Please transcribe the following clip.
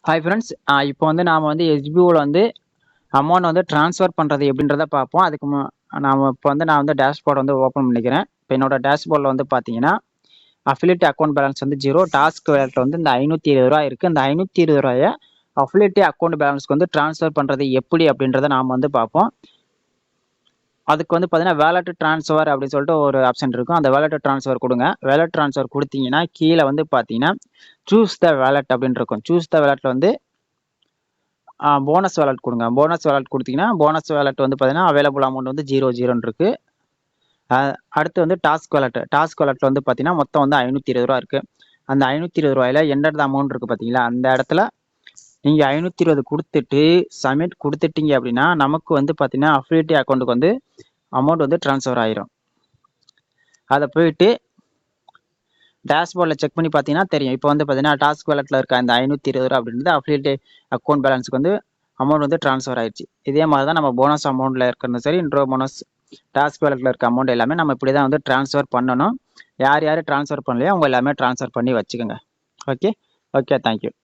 Hi friends, இப்போ வந்து நாம் வந்து எஸ்பிஓவில் வந்து அமௌண்ட் வந்து ட்ரான்ஸ்ஃபர் பண்ணுறது எப்படின்றத பார்ப்போம். அதுக்கு நான் வந்து டேஷ்போர்ட் வந்து ஓப்பன் பண்ணிக்கிறேன். இப்போ என்னோட டேஷ்போர்டில் வந்து பார்த்தீங்கன்னா அஃபிலியேட் அக்கௌண்ட் பேலன்ஸ் வந்து 0, டாஸ்க் வேலட்டில் வந்து இந்த ரூ. 520 இருக்குது. இந்த ரூ. 520 அஃபிலியேட் அக்கௌண்ட் பேலன்ஸ்க்கு வந்து ட்ரான்ஸ்ஃபர் பண்ணுறது எப்படி அப்படின்றத நாம் வந்து பார்ப்போம். அதுக்கு வந்து பார்த்தீங்கன்னா வேலட் ட்ரான்ஸ்ஃபர் அப்படின்னு சொல்லிட்டு ஒரு ஆப்ஷன் இருக்கும். அந்த வேலட் ட்ரான்ஸ்ஃபர் கொடுங்க. வேலட் ட்ரான்ஸ்ஃபர் கொடுத்தீங்கன்னா கீழே வந்து பார்த்தீங்கன்னா சூஸ் த வேலட் அப்படின்னு இருக்கும். சூஸ் த வேலட்டில் வந்து போனஸ் வேலட் கொடுங்க. போனஸ் வேலட் கொடுத்தீங்கன்னா போனஸ் வேலட் வந்து பார்த்தீங்கன்னா அவைலபிள் அமௌண்ட் வந்து 00 இருக்கு. அடுத்து வந்து டாஸ்க் வேலட்டில் வந்து பார்த்தீங்கன்னா மொத்தம் வந்து ரூ. 520 இருக்குது. அந்த ரூ. 520 என்டர் த அமௌண்ட் இருக்குது பார்த்தீங்களா, அந்த இடத்துல நீங்கள் 520 கொடுத்துட்டு சப்மிட் கொடுத்துட்டீங்க அப்படின்னா நமக்கு வந்து பார்த்தீங்கன்னா அஃபிலியேட் அக்கௌண்ட்டுக்கு வந்து அமௌண்ட் வந்து ட்ரான்ஸ்ஃபர் ஆயிரும். அதை போயிட்டு டேஷ்போர்டில் செக் பண்ணி பார்த்தீங்கன்னா தெரியும். இப்போ வந்து பார்த்தீங்கன்னா டாஸ்க் வேலட்டில் இருக்க அந்த ரூ. 520 அப்படின்றது அஃபிலியேட் அக்கௌண்ட் பேலன்ஸுக்கு வந்து அமௌண்ட் வந்து ட்ரான்ஸ்ஃபர் ஆயிடுச்சு. இதே மாதிரி தான் நம்ம போனஸ் அமௌண்ட்டில் இருக்கிறது சரி, இன்ட்ரோ போனஸ், டாஸ்க் வேலட்டில் இருக்க அமௌண்ட் எல்லாமே நம்ம இப்படி தான் வந்து ட்ரான்ஸ்ஃபர் பண்ணணும். யார் ட்ரான்ஸ்ஃபர் பண்ணலையோ அவங்க எல்லாமே ட்ரான்ஸ்ஃபர் பண்ணி வச்சுக்கோங்க. Okay, thank you.